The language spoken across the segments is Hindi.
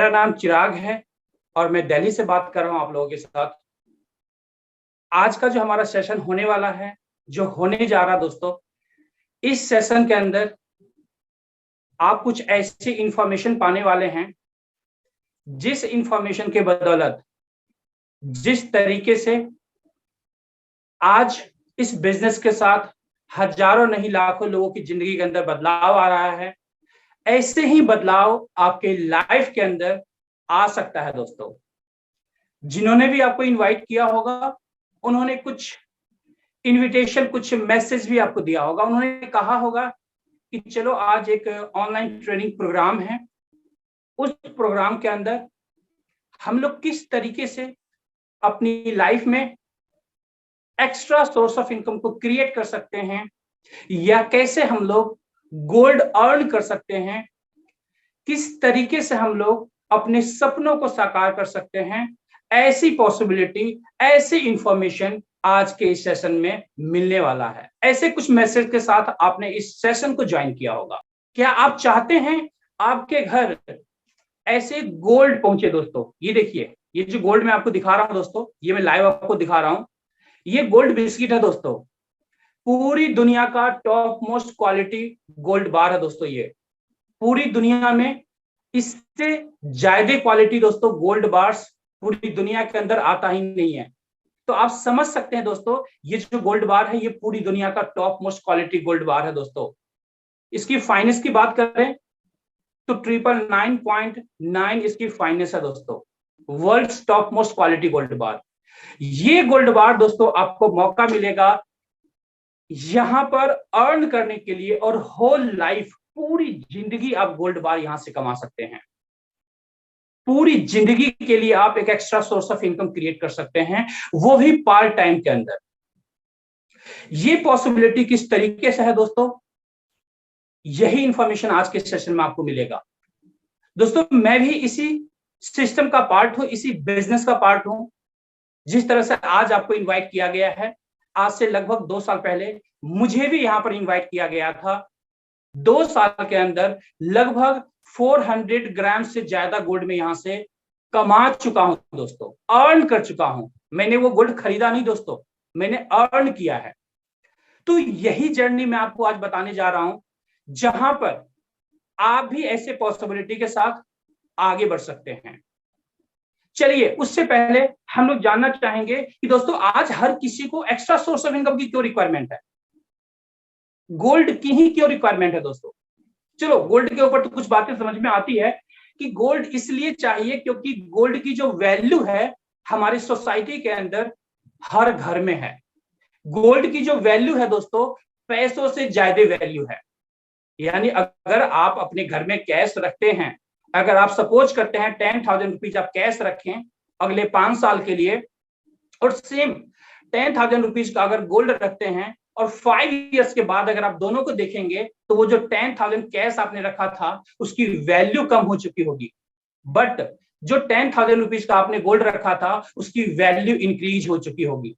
मेरा नाम चिराग है और मैं दिल्ली से बात कर रहा हूं आप लोगों के साथ। आज का जो हमारा सेशन होने वाला है, जो होने जा रहा दोस्तों, इस सेशन के अंदर आप कुछ ऐसी इंफॉर्मेशन पाने वाले हैं जिस इंफॉर्मेशन के बदौलत जिस तरीके से आज इस बिजनेस के साथ हजारों नहीं लाखों लोगों की जिंदगी के अंदर बदलाव आ रहा है, ऐसे ही बदलाव आपके लाइफ के अंदर आ सकता है दोस्तों। जिन्होंने भी आपको इनवाइट किया होगा, उन्होंने कुछ इनविटेशन, कुछ मैसेज भी आपको दिया होगा। उन्होंने कहा होगा कि चलो आज एक ऑनलाइन ट्रेनिंग प्रोग्राम है, उस प्रोग्राम के अंदर हम लोग किस तरीके से अपनी लाइफ में एक्स्ट्रा सोर्स ऑफ इनकम को क्रिएट कर सकते हैं, या कैसे हम लोग गोल्ड अर्न कर सकते हैं, किस तरीके से हम लोग अपने सपनों को साकार कर सकते हैं, ऐसी पॉसिबिलिटी, ऐसी इंफॉर्मेशन आज के इस सेशन में मिलने वाला है। ऐसे कुछ मैसेज के साथ आपने इस सेशन को ज्वाइन किया होगा। क्या आप चाहते हैं आपके घर ऐसे गोल्ड पहुंचे दोस्तों? ये देखिए, ये जो गोल्ड मैं आपको दिखा रहा हूं दोस्तों, ये मैं लाइव आपको दिखा रहा हूं, ये गोल्ड बिस्किट है दोस्तों। पूरी दुनिया का टॉप मोस्ट क्वालिटी गोल्ड बार है दोस्तों। ये पूरी दुनिया में इससे ज्यादा क्वालिटी दोस्तों गोल्ड बार्स पूरी दुनिया के अंदर आता ही नहीं है। तो आप समझ सकते हैं दोस्तों, ये जो गोल्ड बार है ये पूरी दुनिया का टॉप मोस्ट क्वालिटी गोल्ड बार है दोस्तों। इसकी फाइनेंस की बात करें तो 999.9 इसकी फाइनेंस है दोस्तों। World top most quality gold बार। ये गोल्ड बार दोस्तों आपको मौका मिलेगा यहां पर अर्न करने के लिए, और होल लाइफ, पूरी जिंदगी आप गोल्ड बार यहां से कमा सकते हैं। पूरी जिंदगी के लिए आप एक extra source of income create कर सकते हैं, वो भी पार्ट टाइम के अंदर। ये पॉसिबिलिटी किस तरीके से है दोस्तों, यही इंफॉर्मेशन आज के सेशन में आपको मिलेगा दोस्तों। मैं भी इसी सिस्टम का पार्ट हूं, इसी बिजनेस का पार्ट हूं। जिस तरह से आज आपको इनवाइट किया गया है, आज से लगभग 2 साल पहले मुझे भी यहां पर इनवाइट किया गया था। 2 साल के अंदर लगभग 400 ग्राम से ज्यादा गोल्ड में यहां से कमा चुका हूं दोस्तों, अर्न कर चुका हूं। मैंने वो गोल्ड खरीदा नहीं दोस्तों, मैंने अर्न किया है। तो यही जर्नी मैं आपको आज बताने जा रहा हूं, जहां पर आप भी ऐसे पॉसिबिलिटी के साथ आगे बढ़ सकते हैं। चलिए, उससे पहले हम लोग जानना चाहेंगे कि दोस्तों आज हर किसी को एक्स्ट्रा सोर्स ऑफ इनकम की क्यों रिक्वायरमेंट है, गोल्ड की ही क्यों रिक्वायरमेंट है दोस्तों। चलो, गोल्ड के ऊपर तो कुछ बातें समझ में आती है कि गोल्ड इसलिए चाहिए क्योंकि गोल्ड की जो वैल्यू है हमारी सोसाइटी के अंदर हर घर में है। गोल्ड की जो वैल्यू है दोस्तों, पैसों से ज्यादा वैल्यू है। यानी अगर आप अपने घर में कैश रखते हैं, अगर आप सपोज करते हैं 10,000 रुपीज आप कैश रखें अगले 5 साल के लिए, और सेम 10,000 रुपीज का अगर गोल्ड रखते हैं, और 5 इयर्स के बाद अगर आप दोनों को देखेंगे तो वो जो 10,000 कैश आपने रखा था उसकी वैल्यू कम हो चुकी होगी, बट जो 10,000 रुपीज का आपने गोल्ड रखा था उसकी वैल्यू इंक्रीज हो चुकी होगी।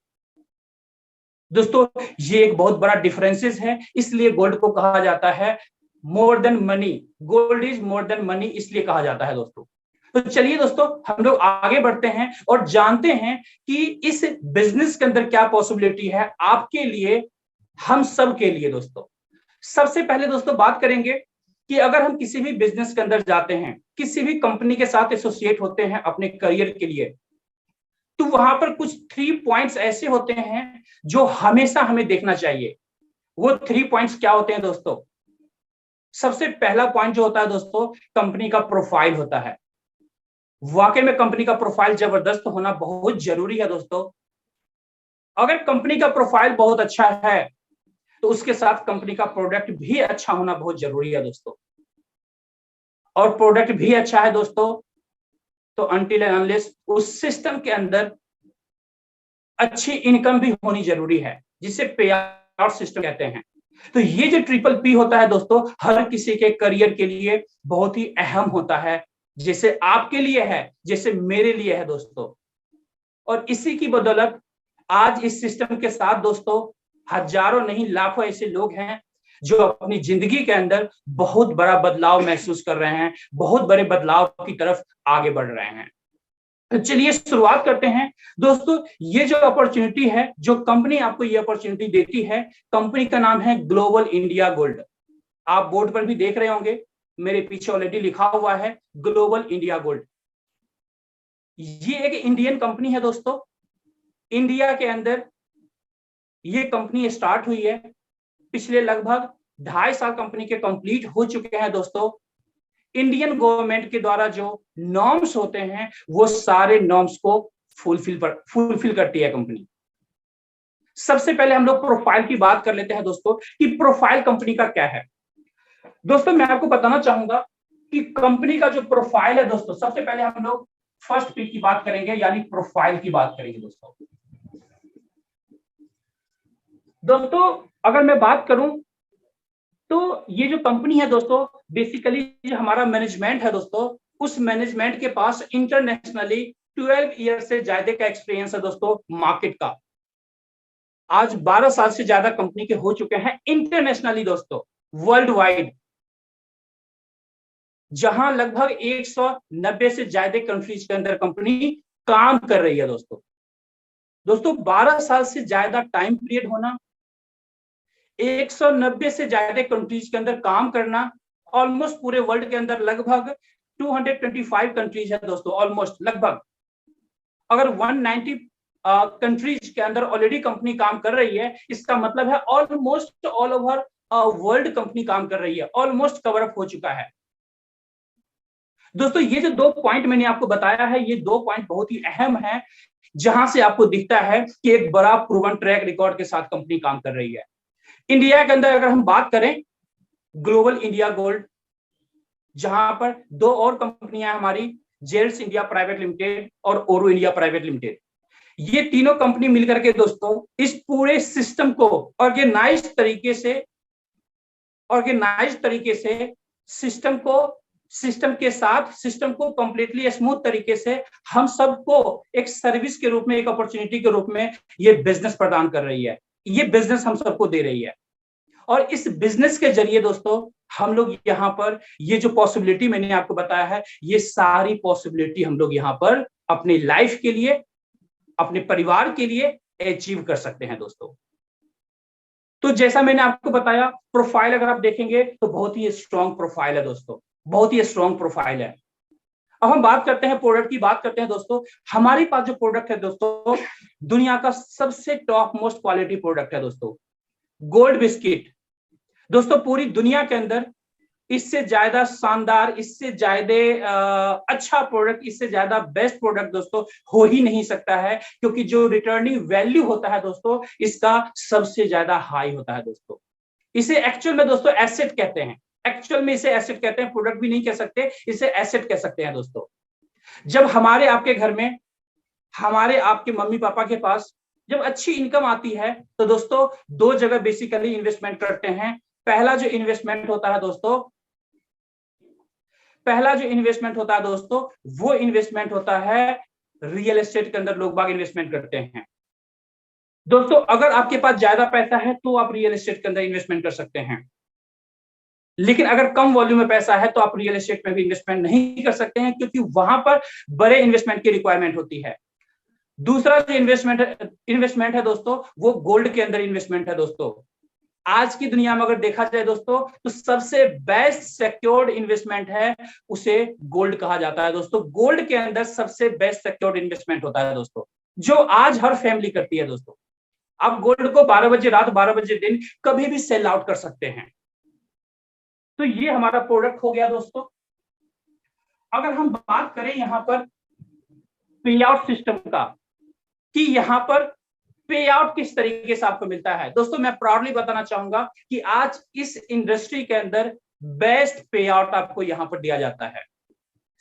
दोस्तों ये एक बहुत बड़ा डिफरेंसेस है, इसलिए गोल्ड को कहा जाता है more than money. Gold is more than money इसलिए कहा जाता है दोस्तों। तो चलिए दोस्तों, हम लोग आगे बढ़ते हैं और जानते हैं कि इस बिजनेस के अंदर क्या पॉसिबिलिटी है आपके लिए, हम सब के लिए दोस्तों। सबसे पहले दोस्तों बात करेंगे कि अगर हम किसी भी बिजनेस के अंदर जाते हैं, किसी भी कंपनी के साथ एसोसिएट होते हैं अपने करियर के लिए, तो वहां पर कुछ 3 पॉइंट्स ऐसे होते हैं जो हमेशा हमें देखना चाहिए। वो 3 पॉइंट्स क्या होते हैं दोस्तों? सबसे पहला पॉइंट जो होता है दोस्तों, कंपनी का प्रोफाइल होता है। वाकई में कंपनी का प्रोफाइल जबरदस्त होना बहुत जरूरी है दोस्तों। अगर कंपनी का प्रोफाइल बहुत अच्छा है तो उसके साथ कंपनी का प्रोडक्ट भी अच्छा होना बहुत जरूरी है दोस्तों। और प्रोडक्ट भी अच्छा है दोस्तों तो अनटिल एंड अनलेस उस सिस्टम के अंदर अच्छी इनकम भी होनी जरूरी है, जिसे पे आउट सिस्टम कहते हैं। तो ये जो ट्रिपल पी होता है दोस्तों, हर किसी के करियर के लिए बहुत ही अहम होता है, जैसे आपके लिए है, जैसे मेरे लिए है दोस्तों। और इसी की बदौलत आज इस सिस्टम के साथ दोस्तों हजारों नहीं लाखों ऐसे लोग हैं जो अपनी जिंदगी के अंदर बहुत बड़ा बदलाव महसूस कर रहे हैं, बहुत बड़े बदलाव की तरफ आगे बढ़ रहे हैं। तो चलिए शुरुआत करते हैं दोस्तों। ये जो अपॉर्चुनिटी है, जो कंपनी आपको ये अपॉर्चुनिटी देती है, कंपनी का नाम है ग्लोबल इंडिया गोल्ड। आप बोर्ड पर भी देख रहे होंगे, मेरे पीछे ऑलरेडी लिखा हुआ है ग्लोबल इंडिया गोल्ड। ये एक इंडियन कंपनी है दोस्तों। इंडिया के अंदर ये कंपनी स्टार्ट हुई है। पिछले लगभग 2.5 साल कंपनी के कंप्लीट हो चुके हैं दोस्तों। इंडियन गवर्नमेंट के द्वारा जो नॉर्म्स होते हैं, वो सारे नॉर्म्स को फुलफिल करती है कंपनी। सबसे पहले हम लोग प्रोफाइल की बात कर लेते हैं दोस्तों, कि प्रोफाइल कंपनी का क्या है। दोस्तों मैं आपको बताना चाहूंगा कि कंपनी का जो प्रोफाइल है दोस्तों, सबसे पहले हम लोग फर्स्ट पी की बात करेंगे, यानी प्रोफाइल की बात करेंगे दोस्तों। दोस्तों अगर मैं बात करूं तो ये जो कंपनी है दोस्तों, बेसिकली जो हमारा मैनेजमेंट है दोस्तों, उस मैनेजमेंट के पास इंटरनेशनली 12 ईयर से ज्यादा का एक्सपीरियंस है दोस्तों मार्केट का। आज 12 साल से ज्यादा कंपनी के हो चुके हैं इंटरनेशनली दोस्तों, वर्ल्ड वाइड, जहां लगभग 190 से ज्यादा कंट्रीज के अंदर कंपनी काम कर रही है दोस्तों। दोस्तों 12 साल से ज्यादा टाइम पीरियड होना, 190 से ज्यादा कंट्रीज के अंदर काम करना, ऑलमोस्ट पूरे वर्ल्ड के अंदर लगभग 225 कंट्रीज है दोस्तों, ऑलमोस्ट लगभग। अगर 190 कंट्रीज के अंदर ऑलरेडी कंपनी काम कर रही है, इसका मतलब है almost all over world company काम कर रही है, ऑलमोस्ट कवर अप हो चुका है दोस्तों। ये जो 2 पॉइंट मैंने आपको बताया है, ये 2 पॉइंट बहुत ही अहम है, जहां से आपको दिखता है कि एक बड़ा प्रूवन ट्रैक रिकॉर्ड के साथ कंपनी काम कर रही है। इंडिया के अंदर अगर हम बात करें, ग्लोबल इंडिया गोल्ड, जहां पर 2 और कंपनियां हमारी, जेल्स इंडिया प्राइवेट लिमिटेड और ओरो इंडिया प्राइवेट लिमिटेड, ये तीनों कंपनी मिलकर के दोस्तों इस पूरे सिस्टम को ऑर्गेनाइज तरीके से सिस्टम के साथ सिस्टम को कंप्लीटली स्मूथ तरीके से हम सबको एक सर्विस के रूप में, एक अपॉर्चुनिटी के रूप में ये बिजनेस प्रदान कर रही है। ये बिजनेस हम सबको दे रही है, और इस बिजनेस के जरिए दोस्तों हम लोग यहाँ पर ये जो पॉसिबिलिटी मैंने आपको बताया है, ये सारी पॉसिबिलिटी हम लोग यहाँ पर अपनी लाइफ के लिए, अपने परिवार के लिए अचीव कर सकते हैं दोस्तों। तो जैसा मैंने आपको बताया, प्रोफाइल अगर आप देखेंगे तो बहुत ही स्ट्रॉन्ग प्रोफाइल है दोस्तों, बहुत ही स्ट्रॉन्ग प्रोफाइल है। अब हम बात करते हैं, प्रोडक्ट की बात करते हैं दोस्तों। हमारे पास जो प्रोडक्ट है दोस्तों, दुनिया का सबसे टॉप मोस्ट क्वालिटी प्रोडक्ट है दोस्तों, गोल्ड बिस्किट। दोस्तों पूरी दुनिया के अंदर इससे ज्यादा शानदार, इससे ज्यादा अच्छा प्रोडक्ट, इससे ज्यादा बेस्ट प्रोडक्ट दोस्तों हो ही नहीं सकता है, क्योंकि जो रिटर्निंग वैल्यू होता है दोस्तों, इसका सबसे ज्यादा हाई होता है दोस्तों। इसे एक्चुअल में दोस्तों एसेट कहते हैं, एक्चुअल में इसे एसेट कहते हैं, प्रोडक्ट भी नहीं कह सकते, इसे एसेट कह सकते हैं दोस्तों। जब हमारे आपके घर में, हमारे आपके मम्मी पापा के पास जब अच्छी इनकम आती है, तो दोस्तों 2 जगह बेसिकली इन्वेस्टमेंट करते हैं। पहला जो इन्वेस्टमेंट होता है दोस्तों, वो इन्वेस्टमेंट होता है रियल एस्टेट के अंदर, लोग बाग इन्वेस्टमेंट करते हैं दोस्तों। अगर आपके पास ज्यादा पैसा है तो आप रियल एस्टेट के अंदर इन्वेस्टमेंट कर सकते हैं, लेकिन अगर कम वॉल्यूम में पैसा है तो आप रियल एस्टेट में भी इन्वेस्टमेंट नहीं कर सकते हैं, क्योंकि वहां पर बड़े इन्वेस्टमेंट की रिक्वायरमेंट होती है। दूसरा जो इन्वेस्टमेंट है दोस्तों, वो गोल्ड के अंदर इन्वेस्टमेंट है दोस्तों। आज की दुनिया में अगर देखा जाए दोस्तों, तो सबसे बेस्ट सिक्योर्ड इन्वेस्टमेंट है, उसे गोल्ड कहा जाता है दोस्तों। गोल्ड के अंदर सबसे बेस्ट सिक्योर्ड इन्वेस्टमेंट होता है दोस्तों, जो आज हर फैमिली करती है दोस्तों। आप गोल्ड को 12 बजे रात, 12 बजे दिन कभी भी सेल आउट कर सकते हैं। तो ये हमारा प्रोडक्ट हो गया दोस्तों। अगर हम बात करें यहाँ पर पे आउट सिस्टम का, कि यहाँ पर पे आउट किस तरीके से आपको मिलता है दोस्तों, मैं प्राउडली बताना चाहूंगा कि आज इस इंडस्ट्री के अंदर बेस्ट पे आउट आपको यहाँ पर दिया जाता है,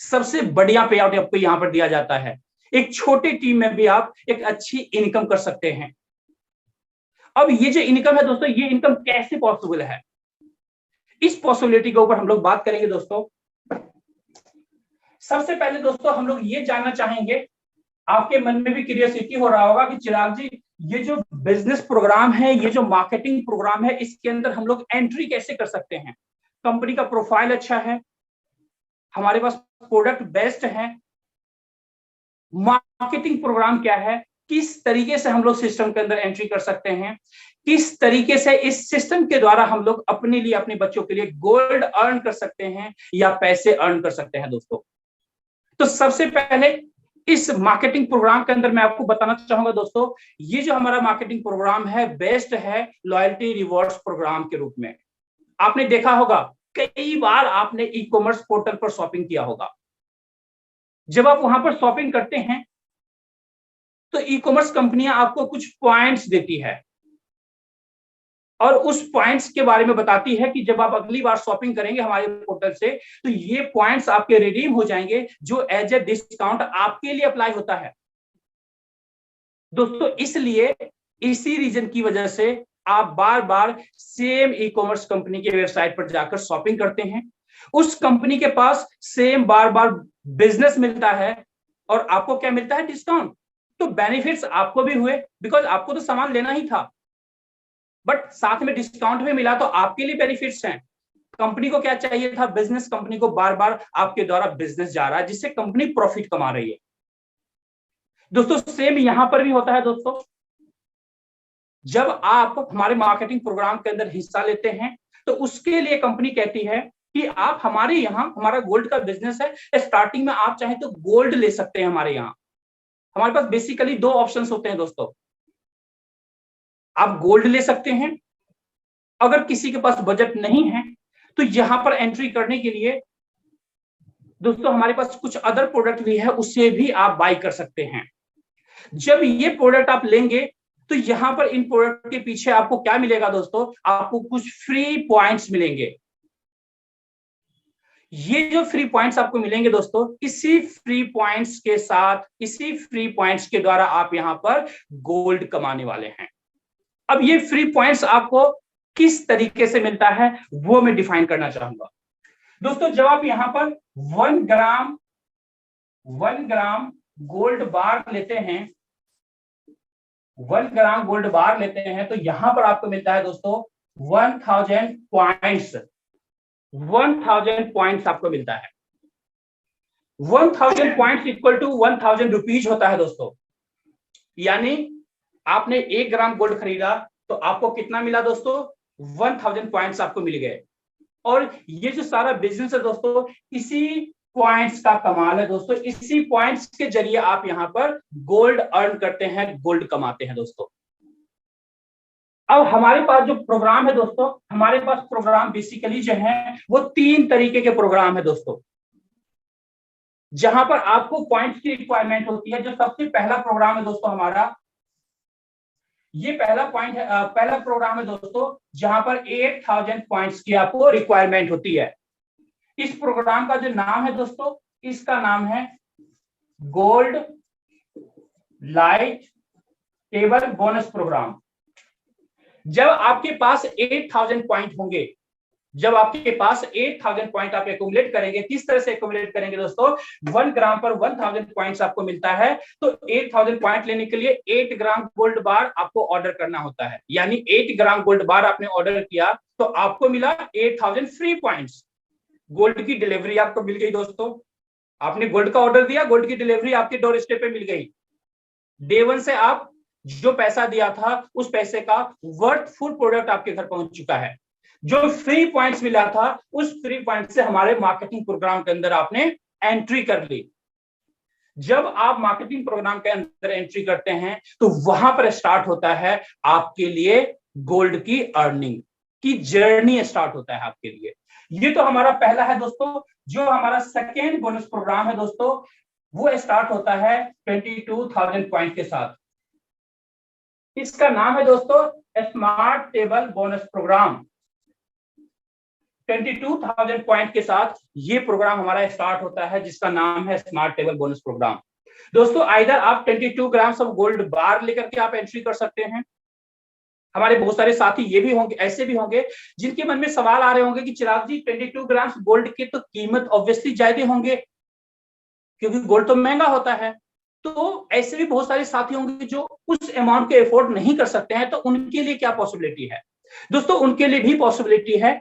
सबसे बढ़िया पे आउट आपको यहाँ पर दिया जाता है। एक छोटी टीम में भी आप एक अच्छी इनकम कर सकते हैं। अब ये जो इनकम है दोस्तों, ये इनकम कैसे पॉसिबल है, इस पॉसिबिलिटी के ऊपर हम लोग बात करेंगे दोस्तों। सबसे पहले दोस्तों हम लोग ये जानना चाहेंगे, आपके मन में भी क्यूरियोसिटी हो रहा होगा कि चिराग जी ये जो बिजनेस प्रोग्राम है, ये जो मार्केटिंग प्रोग्राम है, इसके अंदर हम लोग एंट्री कैसे कर सकते हैं। कंपनी का प्रोफाइल अच्छा है, हमारे पास प्रोडक्ट बेस्ट है, मार्केटिंग प्रोग्राम क्या है, किस तरीके से हम लोग सिस्टम के अंदर एंट्री कर सकते हैं, किस तरीके से इस सिस्टम के द्वारा हम लोग अपने लिए, अपने बच्चों के लिए गोल्ड अर्न कर सकते हैं या पैसे अर्न कर सकते हैं दोस्तों। तो सबसे पहले इस मार्केटिंग प्रोग्राम के अंदर मैं आपको बताना चाहूंगा दोस्तों, ये जो हमारा मार्केटिंग प्रोग्राम है बेस्ट है लॉयल्टी रिवॉर्ड्स प्रोग्राम के रूप में। आपने देखा होगा कई बार आपने ई कॉमर्स पोर्टल पर शॉपिंग किया होगा। जब आप वहां पर शॉपिंग करते हैं तो ई कॉमर्स कंपनियां आपको कुछ पॉइंट्स देती है और उस पॉइंट्स के बारे में बताती है कि जब आप अगली बार शॉपिंग करेंगे हमारे पोर्टल से तो ये पॉइंट्स आपके रिडीम हो जाएंगे, जो एज ए डिस्काउंट आपके लिए अप्लाई होता है दोस्तों। इसलिए इसी रीजन की वजह से आप बार बार सेम ई कॉमर्स कंपनी के वेबसाइट पर जाकर शॉपिंग करते हैं। उस कंपनी के पास सेम बार बार बिजनेस मिलता है और आपको क्या मिलता है, डिस्काउंट। तो बेनिफिट्स आपको भी हुए, बिकॉज आपको तो सामान लेना ही था, बट साथ में डिस्काउंट भी मिला, तो आपके लिए बेनिफिट्स हैं। कंपनी को क्या चाहिए था, बिजनेस, कंपनी को बार बार आपके द्वारा बिजनेस जा रहा है जिससे कंपनी प्रॉफिट कमा रही है दोस्तों। सेम यहां पर भी होता है दोस्तों। जब आप हमारे मार्केटिंग प्रोग्राम के अंदर हिस्सा लेते हैं तो उसके लिए कंपनी कहती है कि आप हमारे यहाँ, हमारा गोल्ड का बिजनेस है, स्टार्टिंग में आप चाहें तो गोल्ड ले सकते हैं हमारे यहाँ। हमारे पास बेसिकली दो ऑप्शंस होते हैं दोस्तों, आप गोल्ड ले सकते हैं। अगर किसी के पास बजट नहीं है तो यहां पर एंट्री करने के लिए दोस्तों हमारे पास कुछ अदर प्रोडक्ट भी है, उससे भी आप बाय कर सकते हैं। जब ये प्रोडक्ट आप लेंगे तो यहां पर इन प्रोडक्ट के पीछे आपको क्या मिलेगा दोस्तों, आपको कुछ फ्री पॉइंट्स मिलेंगे। ये जो फ्री पॉइंट्स आपको मिलेंगे दोस्तों, इसी फ्री पॉइंट्स के साथ, इसी फ्री पॉइंट्स के द्वारा आप यहां पर गोल्ड कमाने वाले हैं। अब ये फ्री पॉइंट्स आपको किस तरीके से मिलता है वो मैं डिफाइन करना चाहूंगा दोस्तों। जब आप यहां पर 1 ग्राम गोल्ड बार लेते हैं, 1 ग्राम गोल्ड बार लेते हैं, तो यहां पर आपको मिलता है दोस्तों 1000 पॉइंट्स। 1000 पॉइंट्स आपको मिलता है। 1000 पॉइंट्स इक्वल टू 1000 रुपीज होता है दोस्तों। यानी आपने 1 ग्राम गोल्ड खरीदा तो आपको कितना मिला दोस्तों, 1000 पॉइंट्स आपको मिल गए। और ये जो सारा बिजनेस है दोस्तों, इसी पॉइंट्स का कमाल है दोस्तों। इसी पॉइंट्स के जरिए आप यहां पर गोल्ड अर्न करते हैं, गोल्ड कमाते हैं दोस्तों। अब हमारे पास जो प्रोग्राम है दोस्तों, हमारे पास प्रोग्राम बेसिकली जो है वो 3 तरीके के प्रोग्राम है दोस्तों, जहां पर आपको पॉइंट्स की रिक्वायरमेंट होती है। जो सबसे पहला प्रोग्राम है दोस्तों हमारा, ये पहला पॉइंट है, पहला प्रोग्राम है दोस्तों जहां पर 8000 पॉइंट्स की आपको रिक्वायरमेंट होती है। इस प्रोग्राम का जो नाम है दोस्तों, इसका नाम है gold light table bonus programme. जब आपके पास 8000 पॉइंट होंगे, जब आपके पास 8000 पॉइंट आप एक्यूमुलेट करेंगे, किस तरह से एक्यूमुलेट करेंगे दोस्तों, 1 ग्राम पर 1000 पॉइंट्स आपको मिलता है, तो 8000 पॉइंट लेने के लिए 8 ग्राम गोल्ड बार आपको ऑर्डर करना होता है। यानी 8 ग्राम गोल्ड बार आपने ऑर्डर किया तो आपको मिला 8000 फ्री पॉइंट्स। गोल्ड की डिलीवरी आपको मिल गई दोस्तों। आपने गोल्ड का ऑर्डर दिया, गोल्ड की डिलीवरी आपके डोर स्टेप पे मिल गई। डे 1 से आप जो पैसा दिया था उस पैसे का वर्थफुल प्रोडक्ट आपके घर पहुंच चुका है। जो फ्री पॉइंट्स मिला था उस फ्री पॉइंट से हमारे मार्केटिंग प्रोग्राम के अंदर आपने एंट्री कर ली। जब आप मार्केटिंग प्रोग्राम के अंदर एंट्री करते हैं तो वहां पर स्टार्ट होता है आपके लिए गोल्ड की अर्निंग की जर्नी स्टार्ट होता है आपके लिए। ये तो हमारा पहला है दोस्तों। जो हमारा सेकेंड बोनस प्रोग्राम है दोस्तों, वो स्टार्ट होता है 22000 पॉइंट के साथ। इसका नाम है दोस्तों smart table bonus programme. 22000 point के साथ ये प्रोग्राम हमारा स्टार्ट होता है, जिसका नाम है स्मार्ट टेबल बोनस प्रोग्राम। दोस्तों आइदर आप 22 ग्राम ऑफ गोल्ड बार लेकर के आप एंट्री कर सकते हैं। हमारे बहुत सारे साथी ये भी होंगे, ऐसे भी होंगे जिनके मन में सवाल आ रहे होंगे कि चिराग जी 22 ग्राम गोल्ड की तो कीमत ऑब्वियसली ज्यादा होंगे, क्योंकि गोल्ड तो महंगा होता है। तो ऐसे भी बहुत सारे साथी होंगे जो उस अमाउंट के अफोर्ड नहीं कर सकते हैं, तो उनके लिए क्या पॉसिबिलिटी है दोस्तों? उनके लिए भी पॉसिबिलिटी है,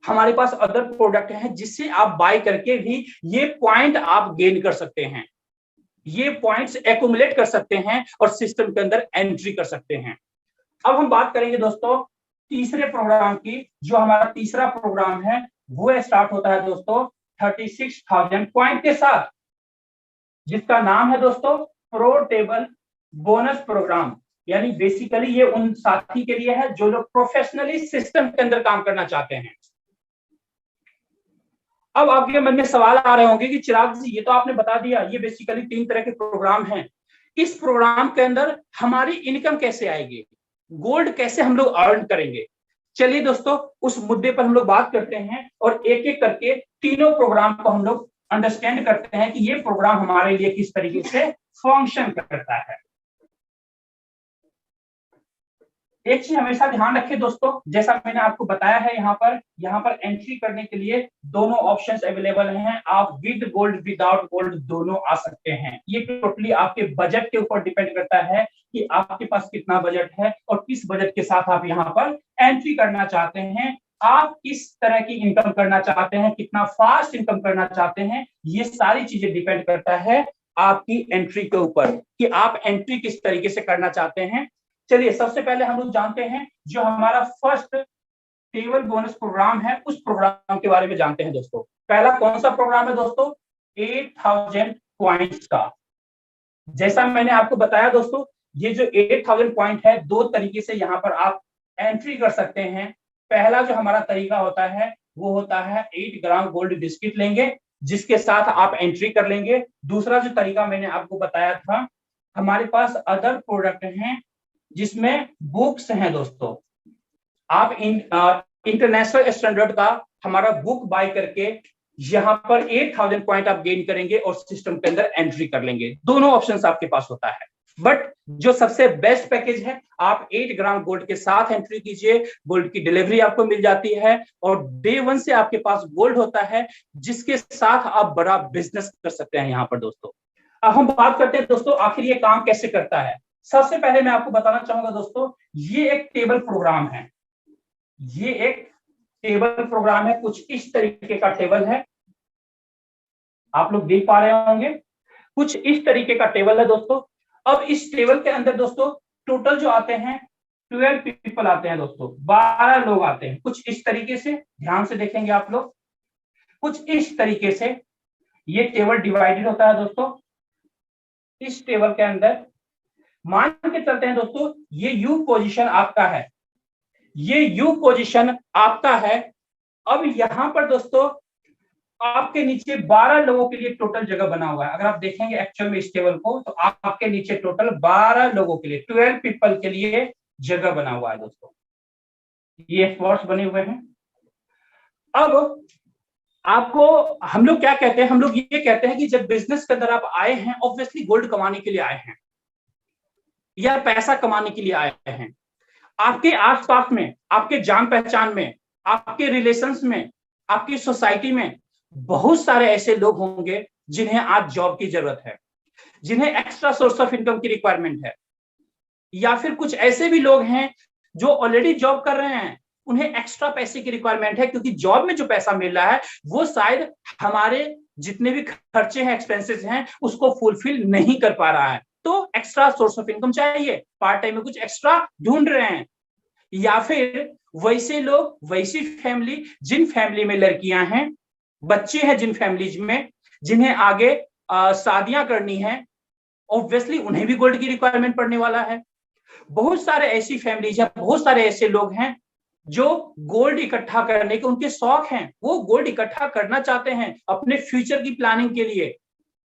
हमारे पास अदर प्रोडक्ट हैं जिससे आप बाय करके भी ये पॉइंट आप गेन कर सकते हैं, ये पॉइंट्स एक्युमुलेट कर सकते हैं और सिस्टम के अंदर एंट्री कर सकते हैं। अब हम बात करेंगे दोस्तों तीसरे प्रोग्राम की। जो हमारा तीसरा प्रोग्राम है वो स्टार्ट होता है दोस्तों 36,000 पॉइंट के साथ, जिसका नाम है दोस्तों प्रो टेबल बोनस प्रोग्राम। यानी बेसिकली ये उन साथी के लिए है जो लोग प्रोफेशनली सिस्टम के अंदर काम करना चाहते हैं। अब आपके मन में सवाल आ रहे होंगे कि चिराग जी ये तो आपने बता दिया, ये बेसिकली 3 तरह के प्रोग्राम हैं, इस प्रोग्राम के अंदर हमारी इनकम कैसे आएगी, गोल्ड कैसे हम लोग अर्न करेंगे? चलिए दोस्तों उस मुद्दे पर हम लोग बात करते हैं और एक एक करके तीनों प्रोग्राम को हम लोग अंडरस्टैंड करते हैं कि ये प्रोग्राम हमारे लिए किस तरीके से फंक्शन करता है। एक चीज हमेशा ध्यान रखें दोस्तों, जैसा मैंने आपको बताया है, यहाँ पर एंट्री करने के लिए दोनों ऑप्शंस अवेलेबल हैं। आप विद गोल्ड विदाउट गोल्ड दोनों आ सकते हैं। ये टोटली आपके बजट के ऊपर डिपेंड करता है कि आपके पास कितना बजट है और किस बजट के साथ आप यहाँ पर एंट्री करना चाहते हैं। आप किस तरह की इनकम करना चाहते हैं, कितना फास्ट इनकम करना चाहते हैं, ये सारी चीजें डिपेंड करता है आपकी एंट्री के ऊपर कि आप एंट्री किस तरीके से करना चाहते हैं। चलिए सबसे पहले हम लोग जानते हैं जो हमारा फर्स्ट टेबल बोनस प्रोग्राम है, उस प्रोग्राम के बारे में जानते हैं दोस्तों। पहला कौन सा प्रोग्राम है दोस्तों? 8,000 पॉइंट्स का। जैसा मैंने आपको बताया दोस्तों, ये जो 8,000 पॉइंट है, दो तरीके से यहाँ पर आप एंट्री कर सकते हैं। पहला जो हमारा तरीका होता है वो होता है 8 ग्राम गोल्ड बिस्किट लेंगे, जिसके साथ आप एंट्री कर लेंगे। दूसरा जो तरीका मैंने आपको बताया था, हमारे पास अदर प्रोडक्ट हैं जिसमें बुक्स हैं दोस्तों। आप इंटरनेशनल स्टैंडर्ड का हमारा बुक बाय करके यहाँ पर 8,000 पॉइंट आप गेन करेंगे और सिस्टम के अंदर एंट्री कर लेंगे। दोनों ऑप्शंस आपके पास होता है, बट जो सबसे बेस्ट पैकेज है, आप 8 ग्राम गोल्ड के साथ एंट्री कीजिए, गोल्ड की डिलीवरी आपको मिल जाती है और डे 1 से आपके पास गोल्ड होता है, जिसके साथ आप बड़ा बिजनेस कर सकते हैं यहाँ पर दोस्तों। अब हम बात करते हैं दोस्तों आखिर ये काम कैसे करता है। सबसे पहले मैं आपको बताना चाहूंगा दोस्तों, ये एक टेबल प्रोग्राम है, ये एक टेबल प्रोग्राम है। कुछ इस तरीके का टेबल है, आप लोग देख पा रहे होंगे, कुछ इस तरीके का टेबल है दोस्तों। अब इस टेबल के अंदर दोस्तों टोटल जो आते हैं 12 पीपल आते हैं दोस्तों, 12 लोग आते हैं। कुछ इस तरीके से, ध्यान से देखेंगे आप लोग, कुछ इस तरीके से ये टेबल डिवाइडेड होता है दोस्तों। इस टेबल के अंदर मान के चलते हैं दोस्तों, ये यू पोजीशन आपका है, ये यू पोजीशन आपका है। अब यहां पर दोस्तों आपके नीचे 12 लोगों के लिए टोटल जगह बना हुआ है। अगर आप देखेंगे एक्चुअल में इस टेबल को, तो आपके नीचे टोटल 12 लोगों के लिए, 12 पीपल के लिए जगह बना हुआ है दोस्तों। ये स्पॉट्स बने हुए हैं। अब आपको हम लोग क्या कहते हैं, हम लोग ये कहते हैं कि जब बिजनेस के अंदर आप आए हैं, ऑब्वियसली गोल्ड कमाने के लिए आए हैं या पैसा कमाने के लिए आए हैं। आपके आसपास में, आपके जान पहचान में, आपके रिलेशंस में, आपकी सोसाइटी में बहुत सारे ऐसे लोग होंगे जिन्हें आज जॉब की जरूरत है, जिन्हें एक्स्ट्रा सोर्स ऑफ इनकम की रिक्वायरमेंट है, या फिर कुछ ऐसे भी लोग हैं जो ऑलरेडी जॉब कर रहे हैं, उन्हें एक्स्ट्रा पैसे की रिक्वायरमेंट है, क्योंकि जॉब में जो पैसा मिल रहा है वो शायद हमारे जितने भी खर्चे हैं, एक्सपेंसेस हैं, उसको फुलफिल नहीं कर पा रहा है। तो एक्स्ट्रा सोर्स ऑफ इनकम चाहिए, पार्ट टाइम में कुछ एक्स्ट्रा ढूंढ रहे हैं। या फिर वैसे लोग, वैसी फैमिली, जिन फैमिली में लड़कियां हैं, बच्चे हैं, जिन फैमिलीज में जिन्हें आगे शादियां करनी है, ऑब्वियसली उन्हें भी गोल्ड की रिक्वायरमेंट पड़ने वाला है। बहुत सारे ऐसी फैमिलीज हैं, बहुत सारे ऐसे लोग हैं जो गोल्ड इकट्ठा करने के उनके शौक हैं, वो गोल्ड इकट्ठा करना चाहते हैं अपने फ्यूचर की प्लानिंग के लिए,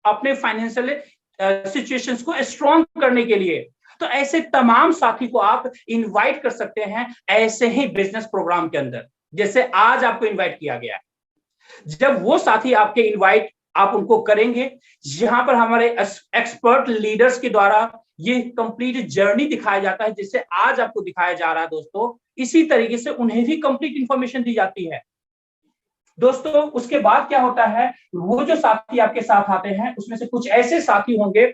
अपने फाइनेंशियल सिचुएशंस को स्ट्रॉन्ग करने के लिए। तो ऐसे तमाम साथी को आप इनवाइट कर सकते हैं ऐसे ही बिजनेस प्रोग्राम के अंदर, जैसे आज आपको इनवाइट किया गया है। जब वो साथी आपके इनवाइट आप उनको करेंगे, यहाँ पर हमारे एक्सपर्ट लीडर्स के द्वारा ये कंप्लीट जर्नी दिखाया जाता है, जिससे आज आपको दिखाया जा रहा है दोस्तों। इसी तरीके से उन्हें भी कंप्लीट इंफॉर्मेशन दी जाती है दोस्तों। उसके बाद क्या होता है, वो जो साथी आपके साथ आते हैं उसमें से कुछ ऐसे साथी होंगे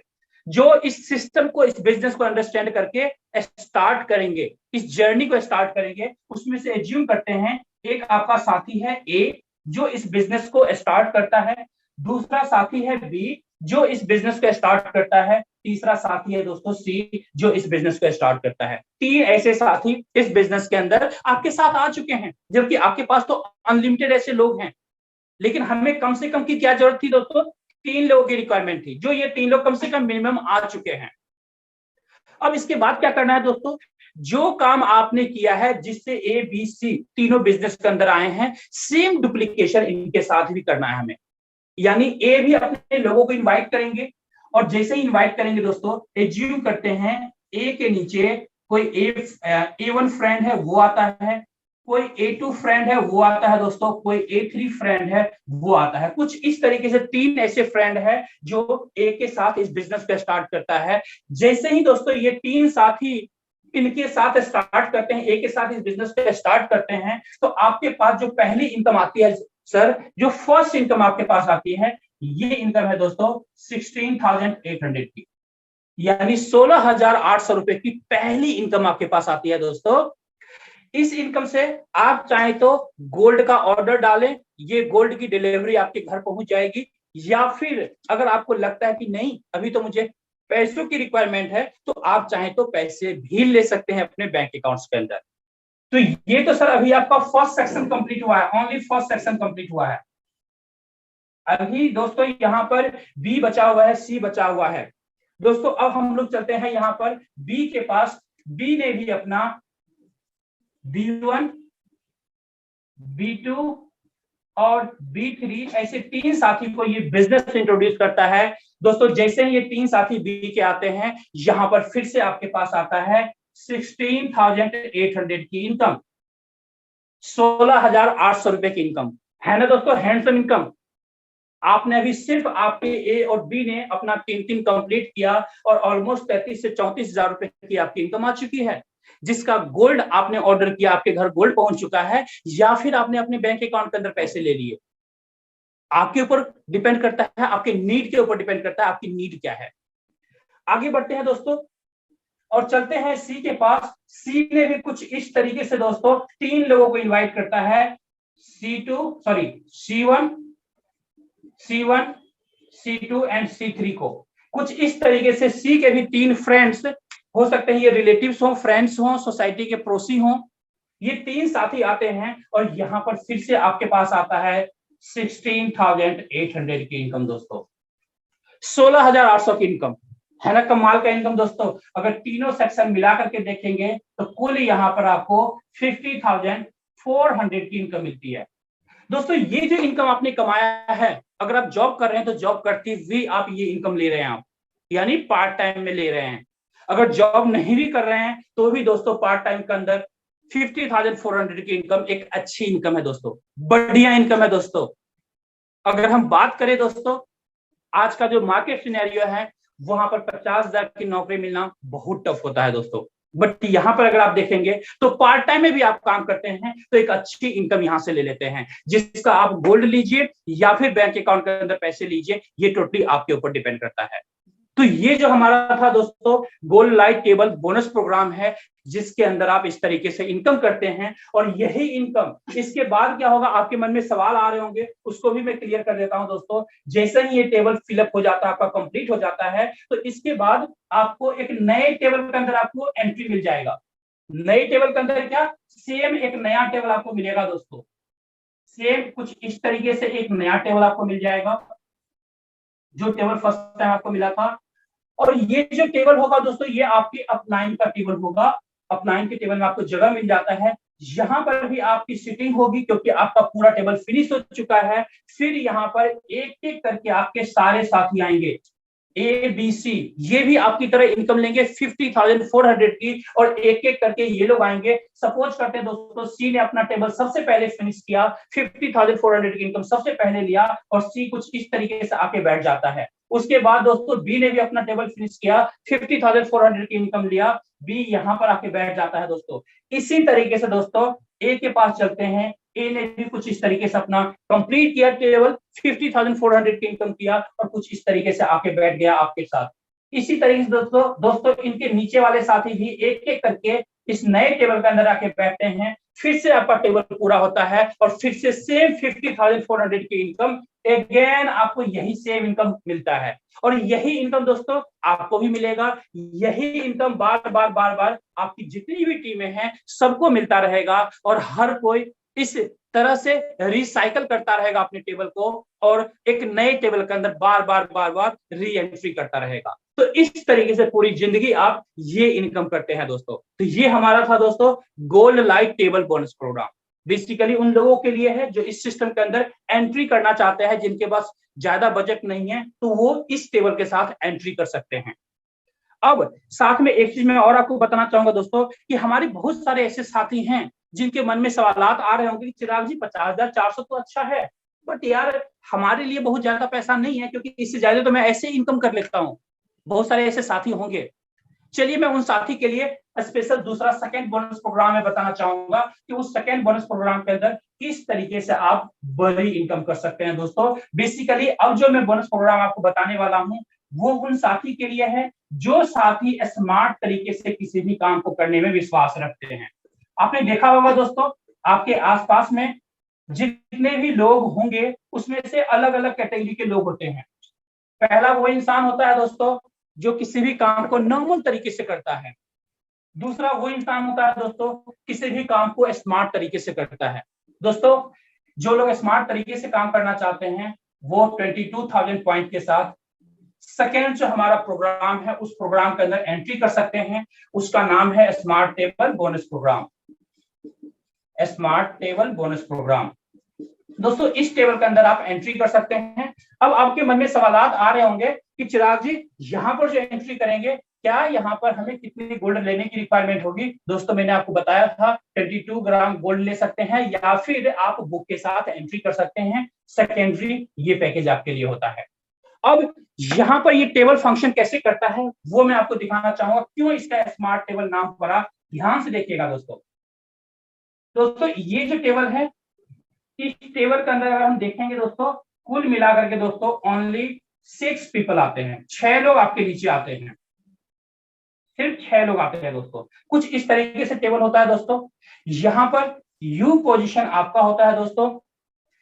जो इस सिस्टम को, इस बिजनेस को अंडरस्टैंड करके स्टार्ट करेंगे, इस जर्नी को स्टार्ट करेंगे, उसमें से एज्यूम करते हैं एक आपका साथी है ए जो इस बिजनेस को स्टार्ट करता है, दूसरा साथी है बी जो इस बिजनेस को स्टार्ट करता है, तीसरा साथी है दोस्तों सी जो इस बिजनेस को स्टार्ट करता है। 3 ऐसे साथी इस बिजनेस के अंदर आपके साथ आ चुके हैं, जबकि आपके पास तो अनलिमिटेड ऐसे लोग हैं, लेकिन हमें कम से कम की क्या जरूरत थी दोस्तों? 3 लोगों की रिक्वायरमेंट थी, जो ये 3 लोग कम से कम मिनिमम आ चुके हैं। अब इसके बाद क्या करना है दोस्तों? जो काम आपने किया है जिससे ए बी सी तीनों बिजनेस के अंदर आए हैं, सेम डुप्लीकेशन इनके साथ भी करना है हमें। यानी ए भी अपने लोगों को इनवाइट करेंगे, और जैसे ही इनवाइट करेंगे दोस्तों, एज्यूम करते हैं ए के नीचे कोई A1 फ्रेंड है वो आता है, कोई A2 फ्रेंड है वो आता है दोस्तों, कोई A3 फ्रेंड है वो आता है। कुछ इस तरीके से 3 ऐसे फ्रेंड है जो ए के साथ इस बिजनेस को स्टार्ट करता है। जैसे ही दोस्तों ये 3 साथी इनके साथ स्टार्ट करते हैं, ए के साथ इस बिजनेस को स्टार्ट करते हैं, तो आपके पास जो पहली इनकम आती है सर, जो फर्स्ट इनकम आपके पास आती है, ये इनकम है दोस्तों 16,800 की, यानी 16,800 रुपए की पहली इनकम आपके पास आती है दोस्तों। इस इनकम से आप चाहे तो गोल्ड का ऑर्डर डालें, ये गोल्ड की डिलीवरी आपके घर पहुंच जाएगी, या फिर अगर आपको लगता है कि नहीं अभी तो मुझे पैसों की रिक्वायरमेंट है, तो आप चाहे तो पैसे भी ले सकते हैं अपने बैंक अकाउंट्स के अंदर। तो ये तो सर अभी आपका फर्स्ट सेक्शन कंप्लीट हुआ है, ओनली फर्स्ट सेक्शन कंप्लीट हुआ है। अभी दोस्तों यहाँ पर बी बचा हुआ है, सी बचा हुआ है दोस्तों। अब हम लोग चलते हैं यहाँ पर बी के पास। बी ने भी अपना B1, B2 और B3 ऐसे 3 साथी को ये बिजनेस इंट्रोड्यूस करता है दोस्तों। जैसे ही ये 3 साथी बी के आते हैं, यहां पर फिर से आपके पास आता है 16,800 की इनकम, 16,800 रुपए की इनकम है ना दोस्तों, हैंडसम इनकम। आपने अभी सिर्फ आपके ए और बी ने अपना 3 कंप्लीट किया और ऑलमोस्ट 33 से 34,000 रुपए की आपकी इनकम आ चुकी है, जिसका गोल्ड आपने ऑर्डर किया, आपके घर गोल्ड पहुंच चुका है, या फिर आपने अपने बैंक अकाउंट के अंदर पैसे ले लिए। आपके ऊपर डिपेंड करता है, आपके नीड के ऊपर डिपेंड करता है, आपकी नीड क्या है। आगे बढ़ते हैं दोस्तों और चलते हैं सी के पास। सी ने भी कुछ इस तरीके से दोस्तों 3 लोगों को इनवाइट करता है, C1, C2 एंड C3 को। कुछ इस तरीके से सी के भी 3 फ्रेंड्स हो सकते हैं, ये रिलेटिव्स हो, फ्रेंड्स हो, सोसाइटी के पड़ोसी हो, ये 3 साथी आते हैं और यहां पर फिर से आपके पास आता है 16,800 की इनकम दोस्तों, 16,800 की इनकम है ना, कमाल का इनकम दोस्तों। अगर तीनों सेक्शन मिला करके देखेंगे तो कुल यहाँ पर आपको 50,400 की इनकम मिलती है दोस्तों। ये जो इनकम आपने कमाया है, अगर आप जॉब कर रहे हैं तो जॉब करते हुए आप ये इनकम ले रहे हैं, आप यानी पार्ट टाइम में ले रहे हैं। अगर जॉब नहीं भी कर रहे हैं तो भी दोस्तों पार्ट टाइम के अंदर 50,400 की इनकम एक अच्छी इनकम है दोस्तों, बढ़िया इनकम है दोस्तों। अगर हम बात करें दोस्तों, आज का जो मार्केट सिनेरियो है, वहां पर 50,000 की नौकरी मिलना बहुत टफ होता है दोस्तों। बट यहाँ पर अगर आप देखेंगे तो पार्ट टाइम में भी आप काम करते हैं तो एक अच्छी इनकम यहाँ से ले लेते हैं, जिसका आप गोल्ड लीजिए या फिर बैंक अकाउंट के अंदर पैसे लीजिए, ये टोटली आपके ऊपर डिपेंड करता है। तो ये जो हमारा था दोस्तों gold light table bonus programme है, जिसके अंदर आप इस तरीके से इनकम करते हैं। और यही इनकम, इसके बाद क्या होगा, आपके मन में सवाल आ रहे होंगे, उसको भी मैं क्लियर कर देता हूं दोस्तों। जैसे ही ये टेबल फिलअप हो जाता है, आपका कंप्लीट हो जाता है, तो इसके बाद आपको एक नए टेबल के अंदर आपको एंट्री मिल जाएगा। नए टेबल के अंदर क्या, सेम एक नया टेबल आपको मिलेगा दोस्तों, सेम कुछ इस तरीके से एक नया टेबल आपको मिल जाएगा, जो टेबल फर्स्ट टाइम आपको मिला था। और ये जो टेबल होगा दोस्तों, ये आपकी अपलाइन का टेबल होगा। अपलाइन के टेबल में आपको जगह मिल जाता है, यहाँ पर भी आपकी सिटिंग होगी क्योंकि आपका पूरा टेबल फिनिश हो चुका है। फिर यहाँ पर एक एक करके आपके सारे साथी आएंगे, ए बी सी, ये भी आपकी तरह इनकम लेंगे 50,400 की, और एक एक करके ये लोग आएंगे। सपोज करते हैं दोस्तों सी ने अपना टेबल सबसे पहले फिनिश किया, 50,400 की इनकम सबसे पहले लिया, और सी कुछ इस तरीके से आके बैठ जाता है। उसके बाद दोस्तों बी ने भी अपना टेबल फिनिश किया, 50,400 की इनकम लिया, बी यहाँ पर आके बैठ जाता है दोस्तों। इसी तरीके से दोस्तों ए के पास चलते हैं, ए ने भी कुछ इस तरीके से अपना कंप्लीट किया टेबल, 50,400 की इनकम किया और कुछ इस तरीके से आके बैठ गया आपके साथ। इसी तरीके से दोस्तों इनके नीचे वाले साथी भी एक एक करके इस नए टेबल के अंदर आके बैठते हैं, फिर से आपका टेबल पूरा होता है और फिर से सेम 50,400 की इनकम अगेन आपको यही सेम इनकम मिलता है। और यही इनकम दोस्तों आपको भी मिलेगा, यही इनकम बार बार बार बार आपकी जितनी भी टीमें हैं सबको मिलता रहेगा और हर कोई इस तरह से रिसाइकल करता रहेगा अपने टेबल को और एक नए टेबल के अंदर बार बार बार बार री एंट्री करता रहेगा। तो इस तरीके से पूरी जिंदगी आप ये इनकम करते हैं दोस्तों। तो ये हमारा था दोस्तों gold light table bonus programme. Basically उन लोगों के लिए है जो इस सिस्टम के अंदर एंट्री करना चाहते हैं, जिनके पास ज्यादा बजट नहीं है तो वो इस टेबल के साथ एंट्री कर सकते हैं। अब साथ में एक चीज मैं और आपको बताना चाहूंगा दोस्तों कि हमारे बहुत सारे ऐसे साथी हैं जिनके मन में सवालात आ रहे होंगे कि चिराग जी 50,400 तो अच्छा है, बट यार हमारे लिए बहुत ज्यादा पैसा नहीं है क्योंकि इससे ज्यादा तो मैं ऐसे ही इनकम कर लेता हूँ। बहुत सारे ऐसे साथी होंगे। चलिए मैं उन साथी के लिए स्पेशल दूसरा सेकंड बोनस प्रोग्राम में बताना चाहूंगा कि उस सेकंड बोनस प्रोग्राम के अंदर किस तरीके से आप बड़ी इनकम कर सकते हैं दोस्तों। बेसिकली अब जो मैं बोनस प्रोग्राम आपको बताने वाला हूं वो उन साथी के लिए है जो साथी स्मार्ट तरीके से किसी भी काम को करने में विश्वास रखते हैं। आपने देखा होगा दोस्तों आपके आसपास में जितने भी लोग होंगे उसमें से अलग अलग कैटेगरी के लोग होते हैं। पहला वो इंसान होता है दोस्तों जो किसी भी काम को नॉर्मल तरीके से करता है। दूसरा वो इंसान होता है दोस्तों किसी भी काम को स्मार्ट तरीके से करता है। दोस्तों जो लोग स्मार्ट तरीके से काम करना चाहते हैं वो 22,000 पॉइंट के साथ सेकेंड जो हमारा प्रोग्राम है उस प्रोग्राम के अंदर एंट्री कर सकते हैं। उसका नाम है smart table bonus programme. Smart table bonus programme दोस्तों इस टेबल के अंदर आप एंट्री कर सकते हैं। अब आपके मन में सवालात आ रहे होंगे कि चिराग जी यहाँ पर जो एंट्री करेंगे क्या यहाँ पर हमें कितनी गोल्ड लेने की रिक्वायरमेंट होगी। दोस्तों मैंने आपको बताया था 22 ग्राम गोल्ड ले सकते हैं या फिर आप बुक के साथ एंट्री कर सकते हैं। सेकेंडरी ये पैकेज आपके लिए होता है। अब यहाँ पर ये टेबल फंक्शन कैसे करता है वो मैं आपको दिखाना चाहूंगा, क्यों इसका स्मार्ट टेबल नाम पड़ा। ध्यान से देखिएगा दोस्तों ये जो टेबल है इस टेबल के अंदर अगर हम देखेंगे दोस्तों कुल मिलाकर के दोस्तों ओनली 6 पीपल आते हैं। 6 लोग आपके नीचे आते हैं, सिर्फ 6 लोग आते हैं दोस्तों। कुछ इस तरीके से टेबल होता है दोस्तों। यहां पर यू पोजीशन आपका होता है दोस्तों।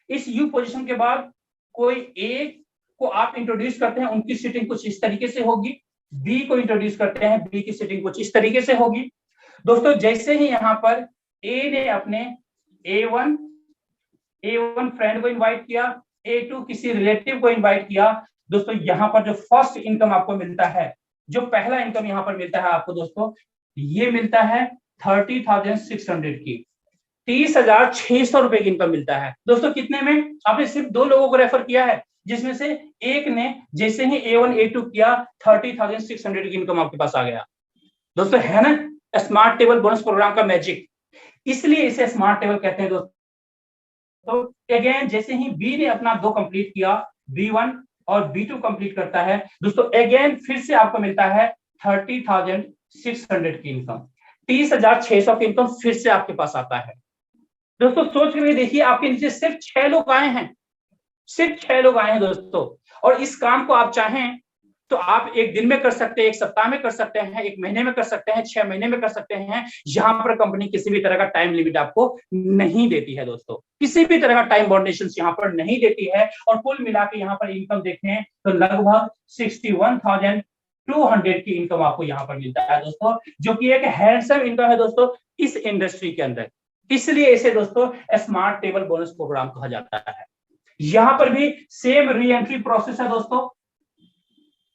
इस यू पोजीशन के बाद कोई ए को आप इंट्रोड्यूस करते हैं, उनकी सीटिंग कुछ इस तरीके से होगी। बी को इंट्रोड्यूस करते हैं, बी की सीटिंग कुछ इस तरीके से होगी दोस्तों। जैसे ही यहाँ पर ए ने अपने A1 फ्रेंड को इनवाइट किया, A2 किसी रिलेटिव को इनवाइट किया दोस्तों, यहाँ पर जो फर्स्ट इनकम आपको मिलता है, जो पहला इनकम यहाँ पर मिलता है आपको दोस्तों, ये मिलता है 30,600 की, 30,600 रुपए की इनकम मिलता है दोस्तों। कितने में? आपने सिर्फ 2 लोगों को रेफर किया है जिसमें से एक ने जैसे ही A1 A2 किया 30,600 की इनकम आपके पास आ गया दोस्तों। है ना स्मार्ट टेबल बोनस प्रोग्राम का मैजिक, इसलिए इसे स्मार्ट टेबल कहते हैं दोस्तों। तो अगेन जैसे ही बी ने अपना 2 कंप्लीट किया, B1 और B2 कंप्लीट करता है दोस्तों, अगेन फिर से आपको मिलता है 30,600 की इनकम, 30,600 की इनकम फिर से आपके पास आता है दोस्तों। सोच कर देखिए आपके नीचे सिर्फ 6 लोग आए हैं, सिर्फ 6 लोग आए हैं दोस्तों। और इस काम को आप चाहें तो आप एक दिन में कर सकते हैं, एक सप्ताह में कर सकते हैं, एक महीने में कर सकते हैं, 6 महीने में कर सकते हैं। यहाँ पर कंपनी किसी भी तरह का टाइम लिमिट आपको नहीं देती है दोस्तों, किसी भी तरह का टाइम बाउंडेशन यहाँ पर नहीं देती है। और कुल मिला के यहाँ पर इनकम देखें तो लगभग 61,200 की इनकम आपको यहाँ पर मिलता है दोस्तों, जो कि एक हैंडसम इनकम है दोस्तों इस इंडस्ट्री के अंदर। इसलिए इसे दोस्तों स्मार्ट टेबल बोनस प्रोग्राम कहा जाता है। यहाँ पर भी सेम री एंट्री प्रोसेस है दोस्तों।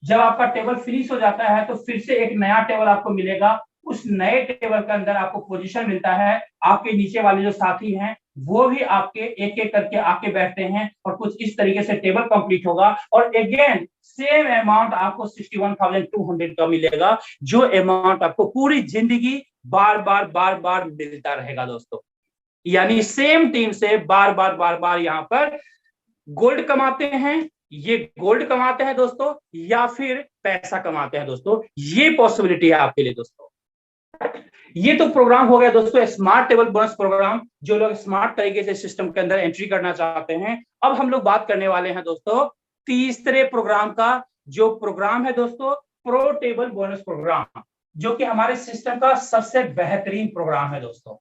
जब आपका टेबल फिनिश हो जाता है तो फिर से एक नया टेबल आपको मिलेगा। उस नए टेबल के अंदर आपको पोजीशन मिलता है। आपके नीचे वाले जो साथी हैं वो भी आपके एक एक करके आके बैठते हैं और कुछ इस तरीके से टेबल कंप्लीट होगा। और अगेन सेम अमाउंट आपको 61,200 का मिलेगा, जो अमाउंट आपको पूरी जिंदगी बार बार मिलता रहेगा दोस्तों। यानी सेम टीम से बार बार यहाँ पर गोल्ड कमाते हैं, ये गोल्ड कमाते हैं दोस्तों, या फिर पैसा कमाते हैं दोस्तों, ये पॉसिबिलिटी है आपके लिए दोस्तों। ये तो प्रोग्राम हो गया दोस्तों स्मार्ट टेबल बोनस प्रोग्राम, जो लोग स्मार्ट तरीके से सिस्टम के अंदर एंट्री करना चाहते हैं। अब हम लोग बात करने वाले हैं दोस्तों तीसरे प्रोग्राम का, जो प्रोग्राम है दोस्तों प्रो टेबल बोनस प्रोग्राम, जो कि हमारे सिस्टम का सबसे बेहतरीन प्रोग्राम है दोस्तों।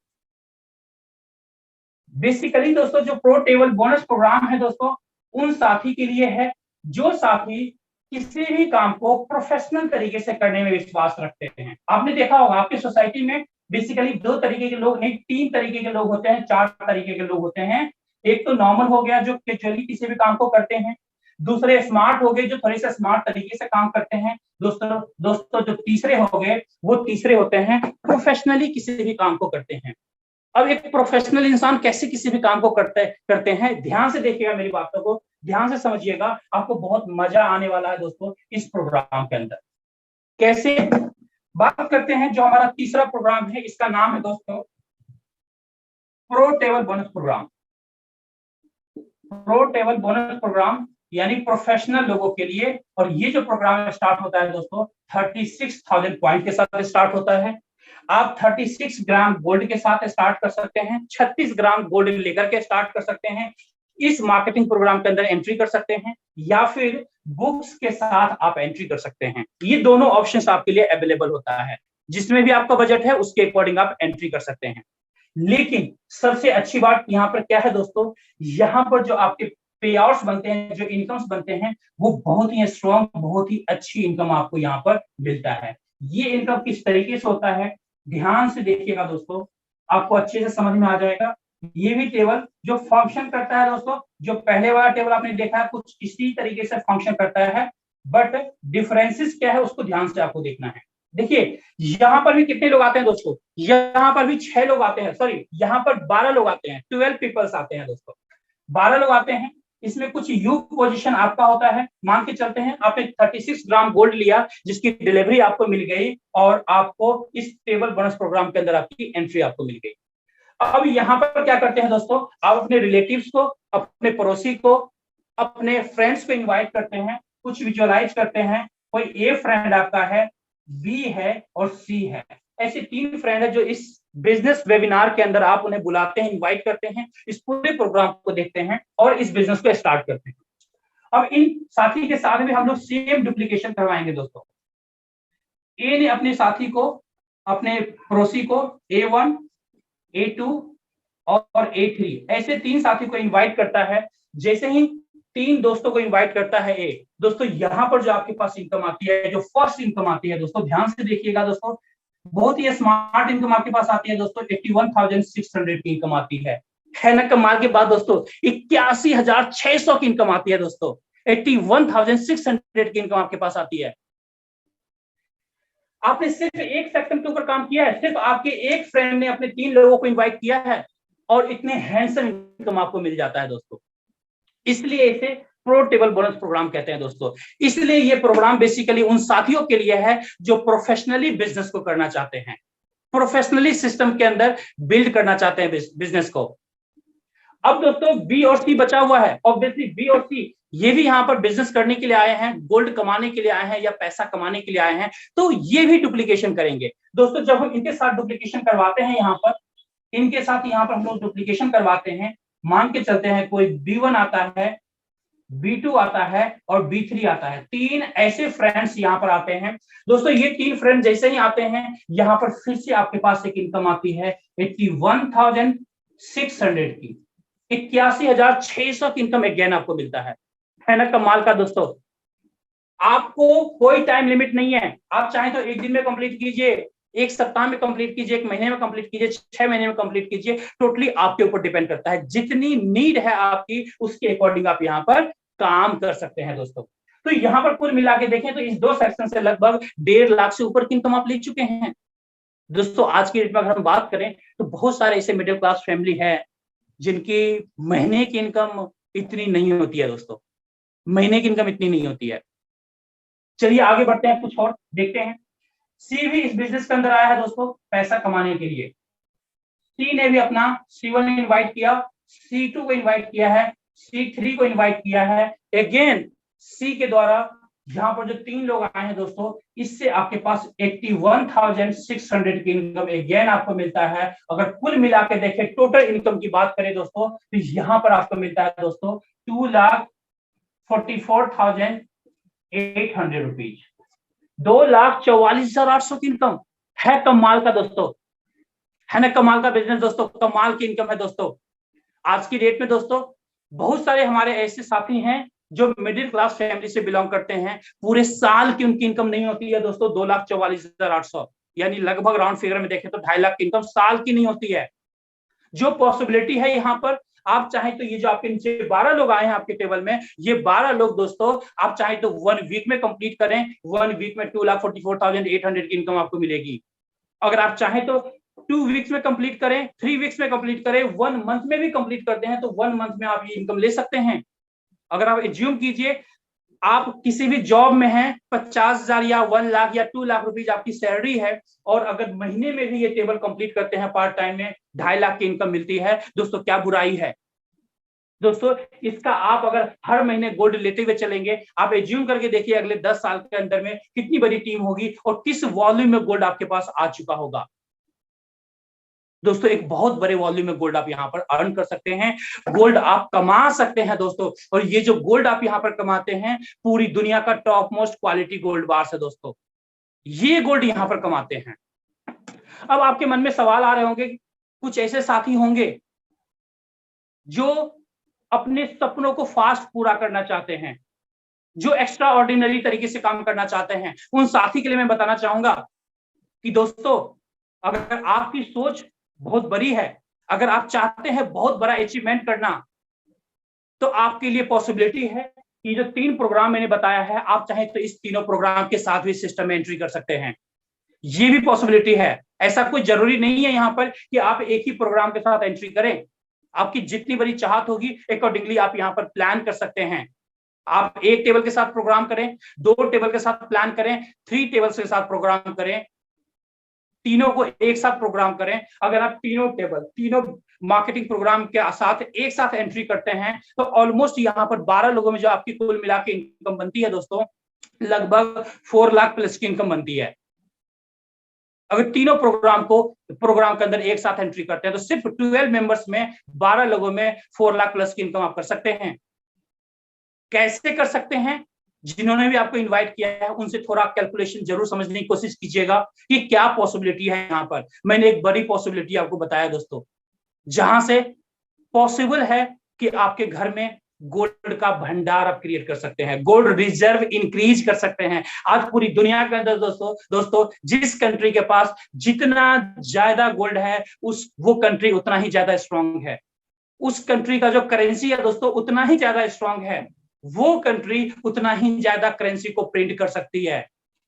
बेसिकली दोस्तों जो प्रो टेबल बोनस प्रोग्राम है दोस्तों, उन साथी के लिए है जो साथी किसी भी काम को प्रोफेशनल तरीके से करने में विश्वास रखते हैं। आपने देखा होगा आपकी सोसाइटी में बेसिकली दो तरीके के लोग नहीं, तीन तरीके के लोग होते हैं, चार तरीके के लोग होते हैं। एक तो नॉर्मल हो गया जो कैजुअली किसी भी काम को करते हैं, दूसरे स्मार्ट हो गए जो थोड़े से स्मार्ट तरीके से काम करते हैं, दोस्तों दोस्तों जो तीसरे हो गए वो तीसरे होते हैं प्रोफेशनली किसी भी काम को करते हैं। अब एक प्रोफेशनल इंसान कैसे किसी भी काम को करते हैं, ध्यान से देखिएगा, मेरी बातों को ध्यान से समझिएगा, आपको बहुत मजा आने वाला है दोस्तों इस प्रोग्राम के अंदर। कैसे बात करते हैं, जो हमारा तीसरा प्रोग्राम है इसका नाम है दोस्तों pro table bonus programme. Pro table bonus programme यानी प्रोफेशनल लोगों के लिए, और ये जो प्रोग्राम स्टार्ट होता है दोस्तों 36,000 पॉइंट के साथ स्टार्ट होता है। आप 36 ग्राम गोल्ड के साथ स्टार्ट कर सकते हैं, 36 ग्राम गोल्ड लेकर के स्टार्ट कर सकते हैं, इस मार्केटिंग प्रोग्राम के अंदर एंट्री कर सकते हैं, या फिर बुक्स के साथ आप एंट्री कर सकते हैं। ये दोनों ऑप्शंस आपके लिए अवेलेबल होता है, जिसमें भी आपका बजट है उसके अकॉर्डिंग आप एंट्री कर सकते हैं। लेकिन सबसे अच्छी बात यहाँ पर क्या है दोस्तों, यहाँ पर जो आपके पे आउट्स बनते हैं, जो इनकम्स बनते हैं, वो बहुत ही स्ट्रॉन्ग, बहुत ही अच्छी इनकम आपको यहाँ पर मिलता है। ये इनकम किस तरीके से होता है, ध्यान से देखिएगा दोस्तों, आपको अच्छे से समझ में आ जाएगा। ये भी टेबल जो फंक्शन करता है दोस्तों, जो पहले वाला टेबल आपने देखा है कुछ इसी तरीके से फंक्शन करता है, बट डिफरेंसेस क्या है उसको ध्यान से आपको देखना है। देखिए यहाँ पर भी कितने लोग आते हैं दोस्तों, यहाँ पर भी 6 लोग आते हैं, सॉरी यहाँ पर 12 लोग आते हैं, 12 पीपल्स आते हैं दोस्तों, 12 लोग आते हैं। इसमें कुछ यू पोजीशन आपका होता है। मान के चलते हैं आपने 36 ग्राम गोल्ड लिया जिसकी डिलीवरी आपको मिल गई, और आपको इस टेबल बोनस प्रोग्राम के अंदर आपकी एंट्री आपको मिल गई। अब यहाँ पर क्या करते हैं दोस्तों, आप अपने रिलेटिव्स को, अपने पड़ोसी को, अपने फ्रेंड्स को इनवाइट करते हैं, कुछ विजुअलाइज करते हैं। कोई ए फ्रेंड आपका है, बी है और सी है, ऐसे 3 फ्रेंड है जो इस बिजनेस वेबिनार के अंदर आप उन्हें बुलाते हैं, इनवाइट करते हैं, इस पूरे प्रोग्राम को देखते हैं और इस बिजनेस को स्टार्ट करते हैं। अब इन साथी के साथ भी हम लोग सेम डुप्लीकेशन करवाएंगे दोस्तों। ए ने अपने साथी को, अपने पड़ोसी को A1, A2 और A3 ऐसे 3 साथी को इनवाइट करता है। जैसे ही 3 दोस्तों को इनवाइट करता है ए, दोस्तों यहाँ पर जो आपके पास इनकम आती है, जो फर्स्ट इनकम आती है दोस्तों, ध्यान से देखिएगा दोस्तों, बहुत ही स्मार्ट इनकम आपके पास आती है दोस्तों, 81,600 की इनकम आती है ना कमाल की बात दोस्तों। 81,600 की इनकम आती है दोस्तों, 81,600 की इनकम आपके पास आती है। आपने सिर्फ एक सेक्शन के ऊपर काम किया है, सिर्फ आपके एक फ्रेंड ने अपने 3 लोगों को इनवाइट किया है और इतने हैंडसम इनकम आपको मिल जाता है दोस्तों। इसलिए इसे प्रो टेबल बोनस प्रोग्राम कहते हैं दोस्तों। इसलिए ये प्रोग्राम बेसिकली उन साथियों के लिए है जो प्रोफेशनली बिजनेस को करना चाहते हैं, प्रोफेशनली सिस्टम के अंदर बिल्ड करना चाहते हैं बिजनेस को। अब दोस्तों बी और सी बचा हुआ है, ऑब्वियसली बी और सी ये भी यहाँ पर बिजनेस करने के लिए आए हैं, गोल्ड कमाने के लिए आए हैं या पैसा कमाने के लिए आए हैं, तो ये भी डुप्लीकेशन करेंगे दोस्तों। जब हम इनके साथ डुप्लीकेशन करवाते हैं, यहाँ पर इनके साथ यहाँ पर हम लोग डुप्लीकेशन करवाते हैं, मान के चलते हैं कोई B1 आता है, B2 आता है और B3 आता है, 3 ऐसे फ्रेंड्स यहाँ पर आते हैं दोस्तों। ये 3 फ्रेंड जैसे ही आते हैं, यहाँ पर फिर से आपके पास एक इनकम आती है 81,600 की, 81,600 की इनकम अगेन आपको मिलता है ना कमाल का दोस्तों। आपको कोई टाइम लिमिट नहीं है, आप चाहें तो एक दिन में कंप्लीट कीजिए, एक सप्ताह में कंप्लीट कीजिए, एक महीने में कंप्लीट कीजिए, 6 महीने में कंप्लीट कीजिए, टोटली आपके ऊपर डिपेंड करता है। जितनी नीड है आपकी उसके अकॉर्डिंग आप यहाँ पर काम कर सकते हैं दोस्तों। तो यहाँ पर कुल मिला के देखें तो इस 2 सेक्शन से लगभग 1.5 लाख से ऊपर की इनकम आप ले चुके हैं दोस्तों। आज की डेट में अगर हम बात करें तो बहुत सारे ऐसे मिडिल क्लास फैमिली है जिनकी महीने की इनकम इतनी नहीं होती है दोस्तों, महीने की इनकम इतनी नहीं होती है। चलिए आगे बढ़ते हैं, कुछ और देखते हैं। सी भी इस बिजनेस के अंदर आया है दोस्तों पैसा कमाने के लिए। सी ने भी अपना C1 इनवाइट किया, C2 को इनवाइट किया है, C3 को इनवाइट किया है। अगेन सी के द्वारा यहाँ पर जो 3 लोग आए हैं दोस्तों, इससे आपके पास 81,600 की इनकम अगेन आपको मिलता है। अगर कुल मिला के देखें, टोटल इनकम की बात करें दोस्तों, तो यहाँ पर आपको मिलता है दोस्तों 2,44,800 रुपीज। 2,44,800 की इनकम है। कमाल का दोस्तों, है ना, कमाल का बिजनेस दोस्तों, कमाल की इनकम है दोस्तों। आज की डेट में दोस्तों बहुत सारे हमारे ऐसे साथी हैं जो मिडिल क्लास फैमिली से बिलोंग करते हैं, पूरे साल की उनकी इनकम नहीं होती है दोस्तों 2,44,800, यानी लगभग राउंड फिगर में देखें तो 2.5 लाख की इनकम साल की नहीं होती है। जो पॉसिबिलिटी है यहाँ पर, आप चाहें तो ये जो आपके नीचे 12 लोग आए हैं आपके टेबल में, ये 12 लोग दोस्तों आप चाहें तो 1 वीक में कंप्लीट करें, 1 वीक में 2,44,800 की इनकम आपको मिलेगी। अगर आप चाहें तो 2 वीक्स में कंप्लीट करें, 3 वीक्स में कंप्लीट करें, 1 मंथ में भी कंप्लीट करते हैं तो 1 मंथ में आप ये इनकम ले सकते हैं। अगर आप एज्यूम कीजिए आप किसी भी जॉब में हैं, 50,000 या 1 लाख या 2 लाख रुपीज आपकी सैलरी है, और अगर महीने में भी ये टेबल कंप्लीट करते हैं पार्ट टाइम में 2.5 लाख की इनकम मिलती है दोस्तों, क्या बुराई है दोस्तों इसका? आप अगर हर महीने गोल्ड लेते हुए चलेंगे, आप एज्यूम करके देखिए अगले 10 साल के अंदर में कितनी बड़ी टीम होगी और किस वॉल्यूम में गोल्ड आपके पास आ चुका होगा। दोस्तों एक बहुत बड़े वॉल्यूम में गोल्ड आप यहाँ पर अर्न कर सकते हैं, गोल्ड आप कमा सकते हैं दोस्तों। और ये जो गोल्ड आप यहाँ पर कमाते हैं, पूरी दुनिया का top most quality gold bars है दोस्तों, ये गोल्ड यहाँ पर कमाते हैं। अब आपके मन में सवाल आ रहे होंगे, कुछ ऐसे साथी होंगे जो अपने सपनों को फास्ट पूरा करना चाहते हैं, जो एक्स्ट्रा ऑर्डिनरी तरीके से काम करना चाहते हैं। उन साथी के लिए मैं बताना चाहूंगा कि दोस्तों अगर आपकी सोच बहुत बड़ी है, अगर आप चाहते हैं बहुत बड़ा अचीवमेंट करना, तो आपके लिए पॉसिबिलिटी है कि जो 3 प्रोग्राम मैंने बताया है, आप चाहें तो इस तीनों प्रोग्राम के साथ भी सिस्टम में एंट्री कर सकते हैं। ये भी पॉसिबिलिटी है, ऐसा कोई जरूरी नहीं है यहाँ पर कि आप एक ही प्रोग्राम के साथ एंट्री करें। आपकी जितनी बड़ी चाहत होगी अकॉर्डिंगली आप यहाँ पर प्लान कर सकते हैं। आप 1 टेबल के साथ प्रोग्राम करें, 2 टेबल के साथ प्लान करें, 3 टेबल्स के साथ प्रोग्राम करें, तीनों को एक साथ प्रोग्राम करें। अगर आप तीनों टेबल, तीनों मार्केटिंग प्रोग्राम के साथ एक साथ एंट्री करते हैं तो ऑलमोस्ट यहाँ पर 12 लोगों में जो आपकी कुल मिला के इनकम बनती है दोस्तों, लगभग 4 लाख प्लस की इनकम बनती है। अगर तीनों प्रोग्राम के अंदर एक साथ एंट्री करते हैं तो सिर्फ 12 मेंबर्स में 12 लोगों में 4 लाख प्लस की इनकम आप कर सकते हैं। कैसे कर सकते हैं? जिन्होंने भी आपको इनवाइट किया है उनसे थोड़ा कैलकुलेशन जरूर समझने की कोशिश कीजिएगा कि क्या पॉसिबिलिटी है यहाँ पर। मैंने एक बड़ी पॉसिबिलिटी आपको बताया दोस्तों, जहां से पॉसिबल है कि आपके घर में गोल्ड का भंडार आप क्रिएट कर सकते हैं, गोल्ड रिजर्व इंक्रीज कर सकते हैं। आज पूरी दुनिया के अंदर दोस्तों जिस कंट्री के पास जितना ज्यादा गोल्ड है वो कंट्री उतना ही ज्यादा स्ट्रांग है। उस कंट्री का जो करेंसी है दोस्तों उतना ही ज्यादा स्ट्रांग है, वो कंट्री उतना ही ज्यादा करेंसी को प्रिंट कर सकती है।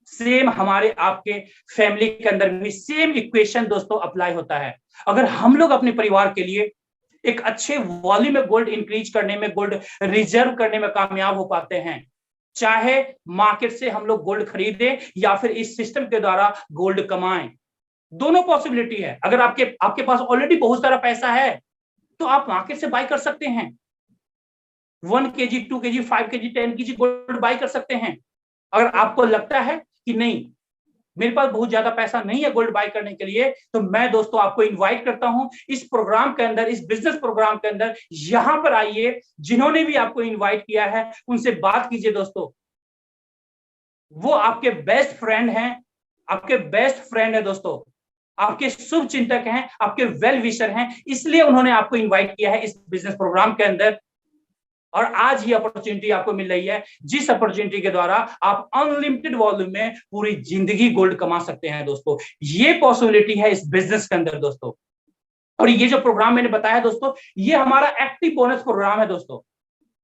सेम हमारे आपके फैमिली के अंदर भी सेम इक्वेशन दोस्तों अप्लाई होता है। अगर हम लोग अपने परिवार के लिए एक अच्छे वॉल्यूम में गोल्ड इंक्रीज करने में, गोल्ड रिजर्व करने में कामयाब हो पाते हैं, चाहे मार्केट से हम लोग गोल्ड खरीदें या फिर इस सिस्टम के द्वारा गोल्ड कमाएं, दोनों पॉसिबिलिटी है। अगर आपके पास ऑलरेडी बहुत सारा पैसा है तो आप मार्केट से बाय कर सकते हैं, 1 kg, 2 kg, 5 kg, 10 kg gold bye कर सकते हैं। अगर आपको लगता है कि नहीं मेरे पास बहुत ज्यादा पैसा नहीं है गोल्ड बाय करने के लिए, तो मैं दोस्तों आपको इनवाइट करता हूं इस प्रोग्राम के अंदर, इस बिजनेस प्रोग्राम के अंदर। यहां पर आइए, जिन्होंने भी आपको इनवाइट किया है उनसे बात कीजिए दोस्तों। वो आपके बेस्ट फ्रेंड हैं, आपके बेस्ट फ्रेंड है दोस्तों, आपके शुभ चिंतक हैं, आपके वेल विशर हैं, इसलिए उन्होंने आपको इनवाइट किया है इस बिजनेस प्रोग्राम के अंदर। और आज ये अपॉर्चुनिटी आपको मिल रही है, जिस अपॉर्चुनिटी के द्वारा आप अनलिमिटेड वॉल्यूम में पूरी जिंदगी गोल्ड कमा सकते हैं दोस्तों। ये पॉसिबिलिटी है इस बिजनेस के अंदर दोस्तों। और ये जो प्रोग्राम मैंने बताया दोस्तों, ये हमारा एक्टिव बोनस प्रोग्राम है दोस्तों,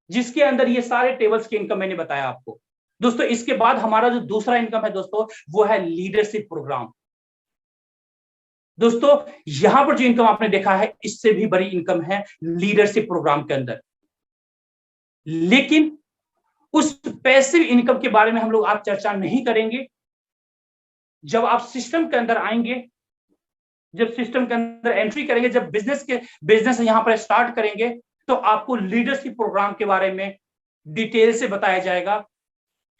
जिसके अंदर ये सारे टेबल्स की इनकम मैंने बताया आपको दोस्तों। इसके बाद हमारा जो दूसरा इनकम है दोस्तों, वो है लीडरशिप प्रोग्राम। दोस्तों यहां पर जो इनकम आपने देखा है, इससे भी बड़ी इनकम है लीडरशिप प्रोग्राम के अंदर। लेकिन उस पैसिव इनकम के बारे में हम लोग आज चर्चा नहीं करेंगे। जब आप सिस्टम के अंदर आएंगे, जब सिस्टम के अंदर एंट्री करेंगे, जब बिजनेस यहां पर स्टार्ट करेंगे, तो आपको लीडरशिप प्रोग्राम के बारे में डिटेल से बताया जाएगा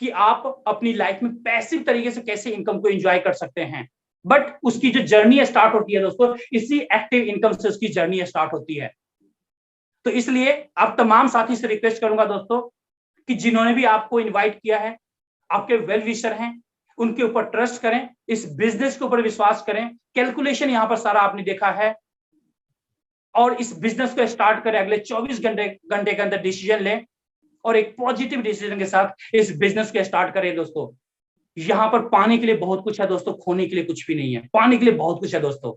कि आप अपनी लाइफ में पैसिव तरीके से कैसे इनकम को एंजॉय कर सकते हैं। बट उसकी जो जर्नी स्टार्ट होती है दोस्तों, इसी एक्टिव इनकम से उसकी जर्नी स्टार्ट होती है। तो इसलिए आप तमाम साथी से रिक्वेस्ट करूंगा दोस्तों कि जिन्होंने भी आपको इनवाइट किया है, आपके वेल विशर हैं, उनके ऊपर ट्रस्ट करें, इस बिजनेस के ऊपर विश्वास करें। कैलकुलेशन यहाँ पर सारा आपने देखा है, और इस बिजनेस को स्टार्ट करें। अगले 24 घंटे के अंदर डिसीजन लें और एक पॉजिटिव डिसीजन के साथ इस बिजनेस को स्टार्ट करें दोस्तों। यहाँ पर पाने के लिए बहुत कुछ है दोस्तों, खोने के लिए कुछ भी नहीं है। पाने के लिए बहुत कुछ है दोस्तों।